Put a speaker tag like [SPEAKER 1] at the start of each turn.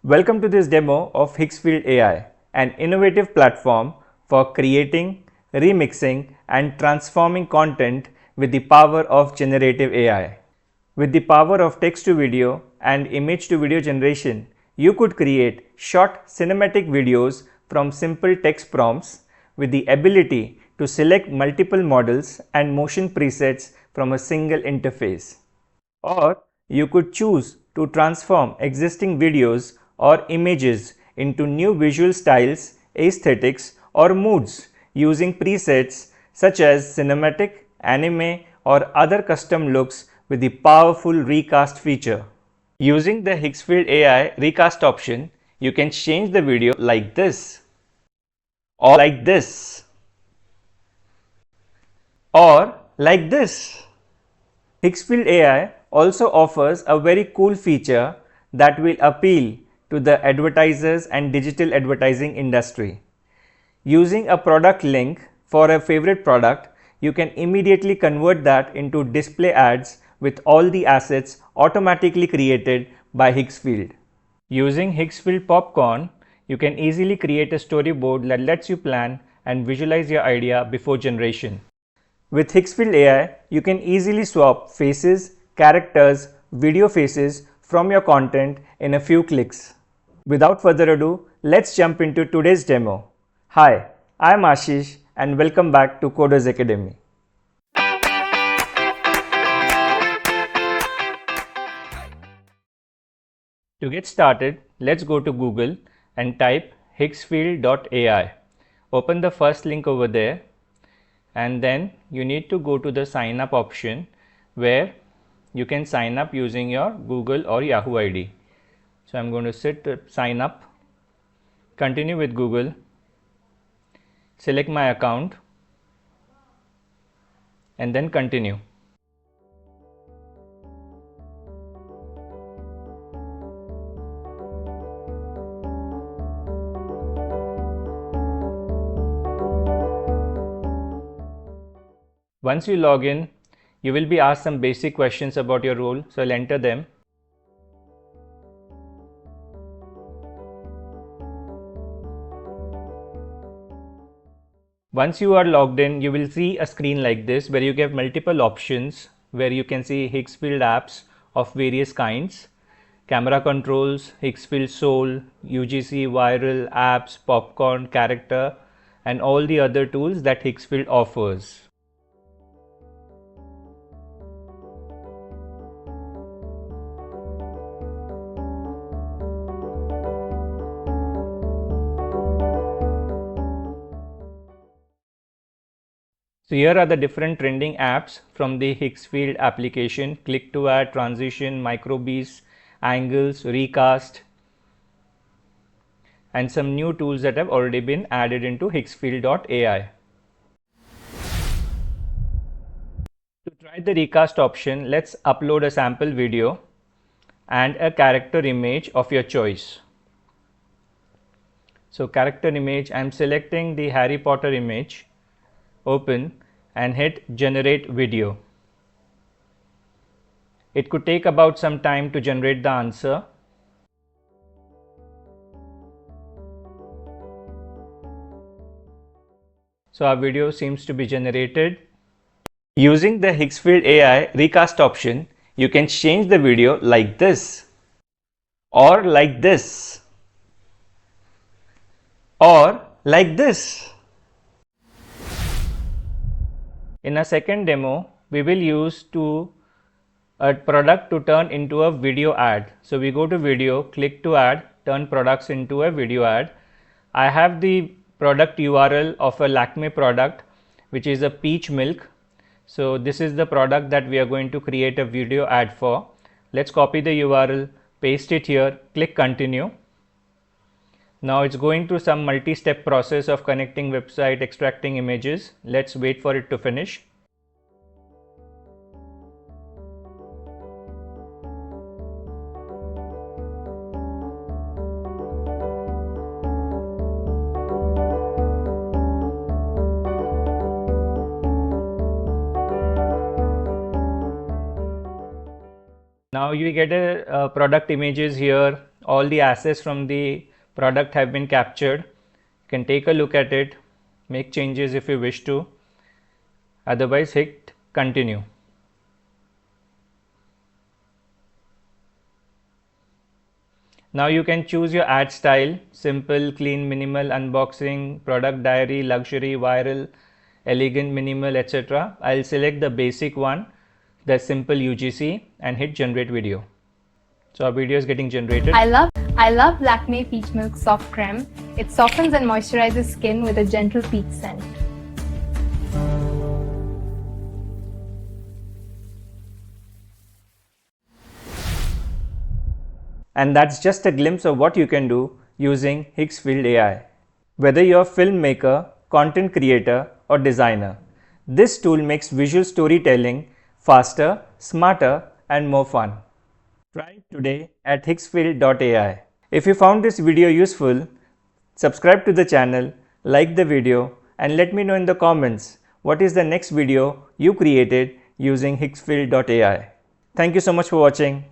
[SPEAKER 1] Welcome to this demo of HiggSfield AI, an innovative platform for creating, remixing, and transforming content with the power of generative AI. With the power of text to video and image to video generation, you could create short cinematic videos from simple text prompts with the ability to select multiple models and motion presets from a single interface. Or you could choose to transform existing videos or images into new visual styles, aesthetics, or moods using presets such as cinematic, anime, or other custom looks with the powerful recast feature. Using the Higgsfield AI recast option, you can change the video like this, or like this, or like this. Higgsfield AI also offers a very cool feature that will appeal to the advertisers and digital advertising industry. Using a product link for a favorite product, you can immediately convert that into display ads with all the assets automatically created by Higgsfield. Using Higgsfield Popcorn, you can easily create a storyboard that lets you plan and visualize your idea before generation. With Higgsfield AI, you can easily swap faces, characters, video faces from your content in a few clicks. Without further ado, let's jump into today's demo. Hi, I'm Ashish and welcome back to Coders Academy. To get started, let's go to Google and type Higgsfield.ai. Open the first link over there, and then you need to go to the sign up option where you can sign up using your Google or Yahoo ID. So I'm going to sign up, continue with Google, select my account, and then continue. Once you log in, you will be asked some basic questions about your role, so I'll enter them. Once you are logged in, you will see a screen like this where you get multiple options where you can see Higgsfield apps of various kinds, camera controls, Higgsfield Soul, UGC, Viral, apps, Popcorn, Character, and all the other tools that Higgsfield offers. So here are the different trending apps from the Higgsfield application: Click to Add, Transition, Microbeats, Angles, Recast, and some new tools that have already been added into Higgsfield.ai. To try the recast option, let's upload a sample video and a character image of your choice. So character image, I'm selecting the Harry Potter image, open and hit generate video. It could take about some time to generate the answer. So our video seems to be generated. Using the Higgsfield AI recast option, you can change the video like this, or like this, or like this. In a second demo, we will use a product to turn into a video ad. So we go to video, click to add, turn products into a video ad. I have the product URL of a Lakme product, which is a peach milk. So this is the product that we are going to create a video ad for. Let's copy the URL, paste it here, click continue. Now it's going through some multi-step process of connecting website, extracting images. Let's wait for it to finish. Now you get a product images here all the assets from the product have been captured. You can take a look at it, make changes if you wish to, otherwise hit continue. Now you can choose your ad style: simple, clean, minimal, unboxing, product diary, luxury, viral, elegant, minimal, etc. I'll select the basic one, the simple UGC, and hit generate video. So our video is getting generated.
[SPEAKER 2] I love Lakme Peach Milk Soft Creme. It softens and moisturizes skin with a gentle peach scent.
[SPEAKER 1] And that's just a glimpse of what you can do using HiggSfield AI. Whether you're a filmmaker, content creator, or designer, this tool makes visual storytelling faster, smarter, and more fun. Try it today at HigsfieldAI. If you found this video useful, subscribe to the channel, like the video, and let me know in the comments what is the next video you created using HigsfieldAI. Thank you so much for watching.